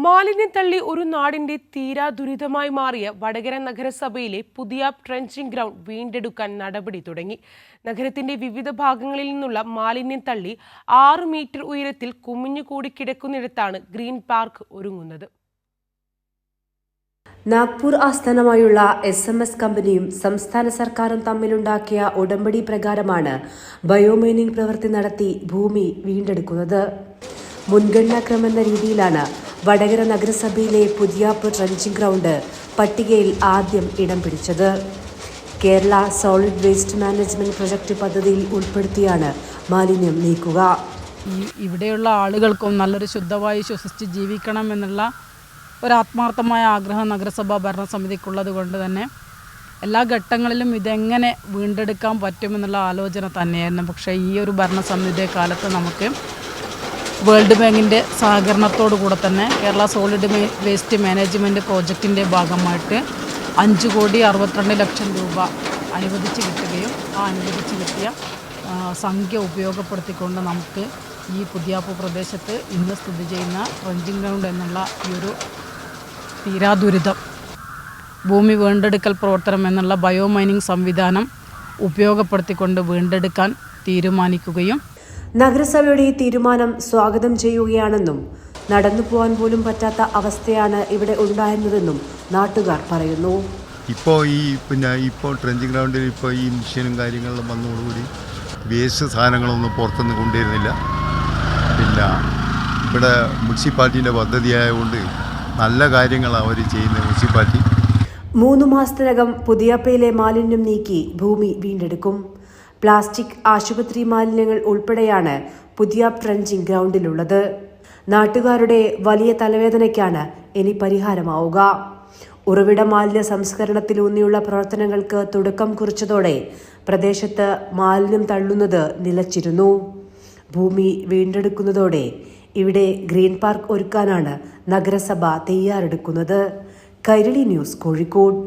മാലിന്യം തള്ളി ഒരു നാടിന്റെ തീരാ ദുരിതമായി മാറിയ വടകര നഗരസഭയിലെ പുതിയ ട്രെഞ്ചിങ് ഗ്രൗണ്ട് വീണ്ടെടുക്കാൻ നടപടി തുടങ്ങി. നഗരത്തിന്റെ വിവിധ ഭാഗങ്ങളിൽ നിന്നുള്ള മാലിന്യം തള്ളി 6 മീറ്റർ ഉയരത്തിൽ കുമിഞ്ഞുകൂടി കിടക്കുന്നിടത്താണ് ഗ്രീൻ പാർക്ക് ഒരുങ്ങുന്നത്. നാഗ്പൂർ ആസ്ഥാനമായുള്ള SMS കമ്പനിയും സംസ്ഥാന സർക്കാരും തമ്മിലുണ്ടാക്കിയ ഉടമ്പടി പ്രകാരമാണ് ബയോമൈനിംഗ് പ്രവൃത്തി നടത്തി ഭൂമി വീണ്ടെടുക്കുന്നത്. മുൻഗണനാക്രമെന്ന രീതിയിലാണ് വടകര നഗരസഭയിലെ പുതിയ ട്രെഞ്ചിങ് ഗ്രൗണ്ട് പട്ടികയിൽ ആദ്യം ഇടം പിടിച്ചത്. Kerala solid waste management project പദ്ധതിയിൽ ഉൾപ്പെടുത്തിയാണ് മാലിന്യം നീക്കുക. ഇവിടെയുള്ള ആളുകൾക്കും നല്ലൊരു ശുദ്ധവായു ശ്വസിച്ച് ജീവിക്കണം എന്നുള്ള ഒരു ആത്മാർത്ഥമായ ആഗ്രഹം നഗരസഭാ ഭരണസമിതിക്കുള്ളത് കൊണ്ട് തന്നെ എല്ലാ ഘട്ടങ്ങളിലും ഇതെങ്ങനെ വീണ്ടെടുക്കാൻ പറ്റുമെന്നുള്ള ആലോചന തന്നെയായിരുന്നു. പക്ഷേ ഈ ഒരു ഭരണസമിതിയുടെ കാലത്ത് നമുക്ക് വേൾഡ് ബാങ്കിൻ്റെ സഹകരണത്തോടു കൂടെ തന്നെ കേരള സോളിഡ് വേസ്റ്റ് മാനേജ്മെൻറ്റ് പ്രോജക്റ്റിൻ്റെ ഭാഗമായിട്ട് 5,62,00,000 രൂപ അനുവദിച്ച് കിട്ടുകയും ആ അനുവദിച്ച് കിട്ടിയ സംഖ്യ ഉപയോഗപ്പെടുത്തിക്കൊണ്ട് നമുക്ക് ഈ പുതിയാപ്പൂ പ്രദേശത്ത് ഇന്ന് സ്ഥിതി ചെയ്യുന്ന ട്രെഞ്ചിങ് ഗ്രൗണ്ട് എന്നുള്ള ഈ ഒരു തീരാദുരിതം ഭൂമി വീണ്ടെടുക്കൽ പ്രവർത്തനം എന്നുള്ള ബയോമൈനിങ് സംവിധാനം ഉപയോഗപ്പെടുത്തിക്കൊണ്ട് വീണ്ടെടുക്കാൻ തീരുമാനിക്കുകയും നഗരസഭയുടെ ഈ തീരുമാനം സ്വാഗതം ചെയ്യുകയാണെന്നും നടന്നു പോകാൻ പോലും പറ്റാത്ത അവസ്ഥയാണ് ഇവിടെ ഉണ്ടായിരുന്നതെന്നും നാട്ടുകാർ പറയുന്നു. ഇപ്പോൾ ട്രെഞ്ചിങ് ഗ്രൗണ്ടിൽ ഇപ്പോൾ ഈ മിഷനും കാര്യങ്ങളും വന്നതോടുകൂടി വേസ്റ്റ് സാധനങ്ങളൊന്നും പുറത്തുനിന്ന് കൊണ്ടുവരുന്നില്ല. പിന്നെ ഇവിടെ മുനിസിപ്പാലിറ്റീൻ്റെ പദ്ധതിയായതുകൊണ്ട് നല്ല കാര്യങ്ങളാണ് അവർ ചെയ്യുന്നത്. മുനിസിപ്പാലിറ്റി 3 മാസത്തിനകം പുതിയാപ്പയിലെ മാലിന്യം നീക്കി ഭൂമി വീണ്ടെടുക്കും. പ്ലാസ്റ്റിക്, ആശുപത്രി മാലിന്യങ്ങൾ ഉൾപ്പെടെയാണ് പുതിയ ട്രെഞ്ചിങ് ഗ്രൗണ്ടിലുള്ളത്. നാട്ടുകാരുടെ വലിയ തലവേദനയ്ക്കാണ് ഇനി പരിഹാരമാവുക. ഉറവിട മാലിന്യ സംസ്കരണത്തിലൂന്നിയുള്ള പ്രവർത്തനങ്ങൾക്ക് തുടക്കം കുറിച്ചതോടെ പ്രദേശത്ത് മാലിന്യം തള്ളുന്നത് നിലച്ചിരുന്നു. ഭൂമി വീണ്ടെടുക്കുന്നതോടെ ഇവിടെ ഗ്രീൻ പാർക്ക് ഒരുക്കാനാണ് നഗരസഭ തയ്യാറെടുക്കുന്നത്. കൈരളി ന്യൂസ്, കോഴിക്കോട്.